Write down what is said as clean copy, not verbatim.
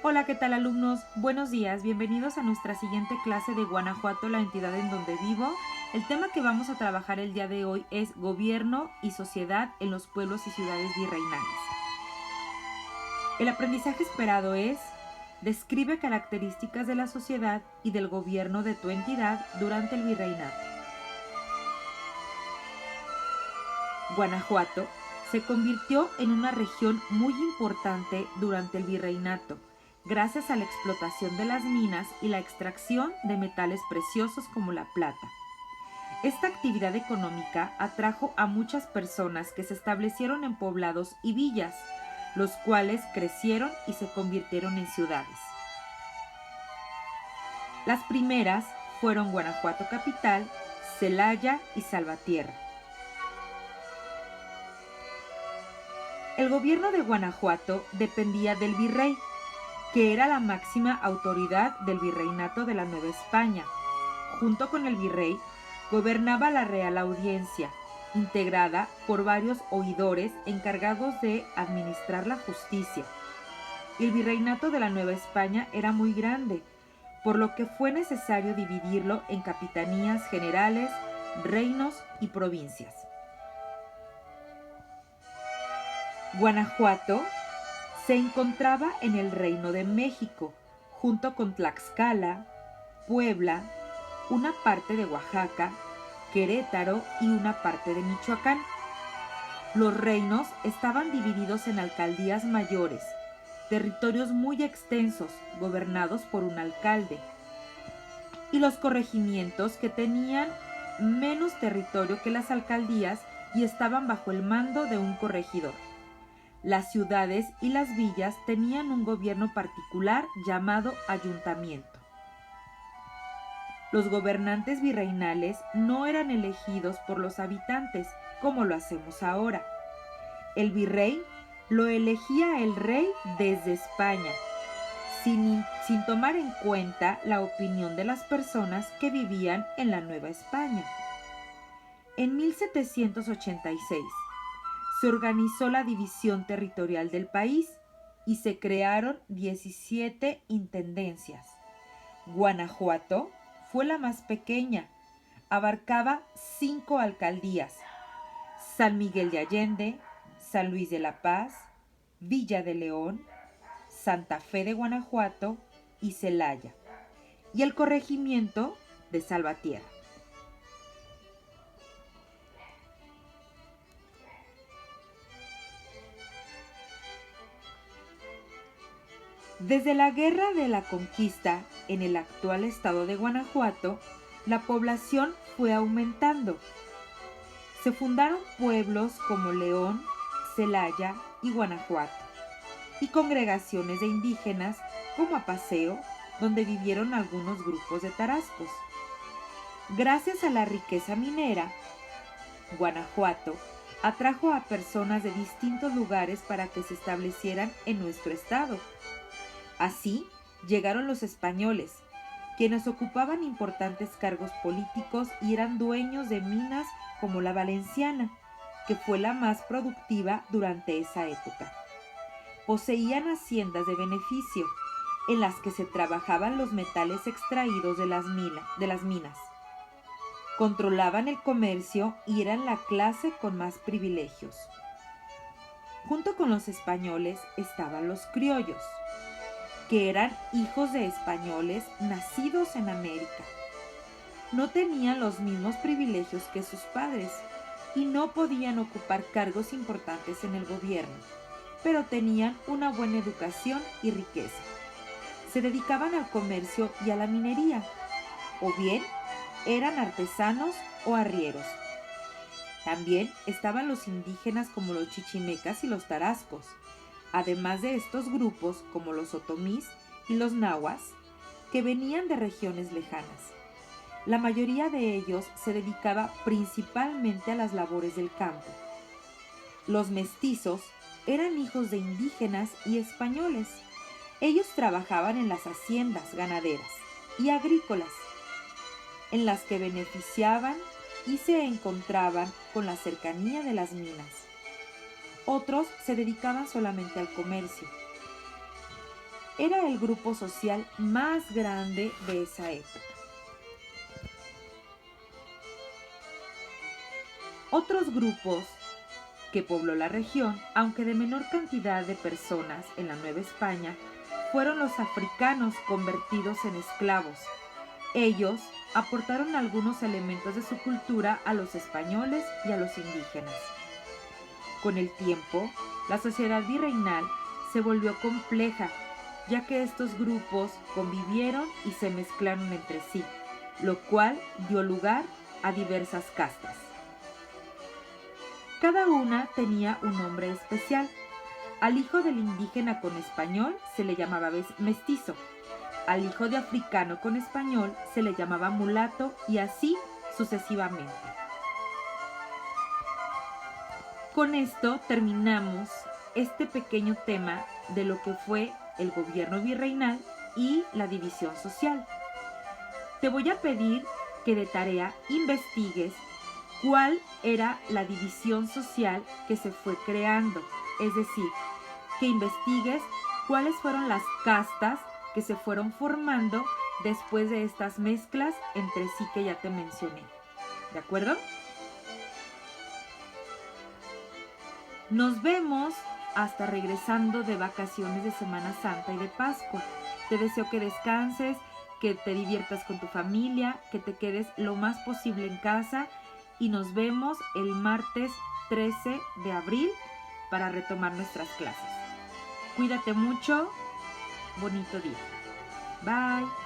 Hola, ¿qué tal alumnos? Buenos días, bienvenidos a nuestra siguiente clase de Guanajuato, la entidad en donde vivo. El tema que vamos a trabajar el día de hoy es gobierno y sociedad en los pueblos y ciudades virreinales. El aprendizaje esperado es: describe características de la sociedad y del gobierno de tu entidad durante el virreinato. Guanajuato se convirtió en una región muy importante durante el virreinato, gracias a la explotación de las minas y la extracción de metales preciosos como la plata. Esta actividad económica atrajo a muchas personas que se establecieron en poblados y villas, los cuales crecieron y se convirtieron en ciudades. Las primeras fueron Guanajuato capital, Celaya y Salvatierra. El gobierno de Guanajuato dependía del virrey, que era la máxima autoridad del virreinato de la Nueva España. Junto con el virrey, gobernaba la Real Audiencia, integrada por varios oidores encargados de administrar la justicia. El virreinato de la Nueva España era muy grande, por lo que fue necesario dividirlo en capitanías generales, reinos y provincias. Guanajuato se encontraba en el Reino de México, junto con Tlaxcala, Puebla, una parte de Oaxaca, Querétaro y una parte de Michoacán. Los reinos estaban divididos en alcaldías mayores, territorios muy extensos gobernados por un alcalde, y los corregimientos, que tenían menos territorio que las alcaldías y estaban bajo el mando de un corregidor. Las ciudades y las villas tenían un gobierno particular llamado ayuntamiento. Los gobernantes virreinales no eran elegidos por los habitantes, como lo hacemos ahora. El virrey lo elegía el rey desde España, sin tomar en cuenta la opinión de las personas que vivían en la Nueva España. En 1786 se organizó la división territorial del país y se crearon 17 intendencias. Guanajuato fue la más pequeña, abarcaba 5 alcaldías: San Miguel de Allende, San Luis de la Paz, Villa de León, Santa Fe de Guanajuato y Celaya, y el corregimiento de Salvatierra. Desde la Guerra de la Conquista, en el actual estado de Guanajuato, la población fue aumentando. Se fundaron pueblos como León, Celaya y Guanajuato, y congregaciones de indígenas como Apaseo, donde vivieron algunos grupos de tarascos. Gracias a la riqueza minera, Guanajuato atrajo a personas de distintos lugares para que se establecieran en nuestro estado. Así llegaron los españoles, quienes ocupaban importantes cargos políticos y eran dueños de minas como la Valenciana, que fue la más productiva durante esa época. Poseían haciendas de beneficio, en las que se trabajaban los metales extraídos de las minas. Controlaban el comercio y eran la clase con más privilegios. Junto con los españoles estaban los criollos, que eran hijos de españoles nacidos en América. No tenían los mismos privilegios que sus padres y no podían ocupar cargos importantes en el gobierno, pero tenían una buena educación y riqueza. Se dedicaban al comercio y a la minería, o bien eran artesanos o arrieros. También estaban los indígenas como los chichimecas y los tarascos, además de estos grupos como los otomís y los nahuas, que venían de regiones lejanas. La mayoría de ellos se dedicaba principalmente a las labores del campo. Los mestizos eran hijos de indígenas y españoles. Ellos trabajaban en las haciendas ganaderas y agrícolas, en las que beneficiaban y se encontraban con la cercanía de las minas. Otros se dedicaban solamente al comercio. era el grupo social más grande de esa época. Otros grupos que pobló la región, aunque de menor cantidad de personas en la Nueva España, fueron los africanos convertidos en esclavos. Ellos aportaron algunos elementos de su cultura a los españoles y a los indígenas. Con el tiempo, la sociedad virreinal se volvió compleja, ya que estos grupos convivieron y se mezclaron entre sí, lo cual dio lugar a diversas castas. Cada una tenía un nombre especial. Al hijo del indígena con español se le llamaba mestizo. Al hijo de africano con español se le llamaba mulato y así sucesivamente. Con esto terminamos este pequeño tema de lo que fue el gobierno virreinal y la división social. Te voy a pedir que de tarea investigues cuál era la división social que se fue creando, es decir, que investigues cuáles fueron las castas que se fueron formando después de estas mezclas entre sí que ya te mencioné. ¿De acuerdo? Nos vemos hasta regresando de vacaciones de Semana Santa y de Pascua. Te deseo que descanses, que te diviertas con tu familia, que te quedes lo más posible en casa y nos vemos el martes 13 de abril para retomar nuestras clases. Cuídate mucho, bonito día. Bye.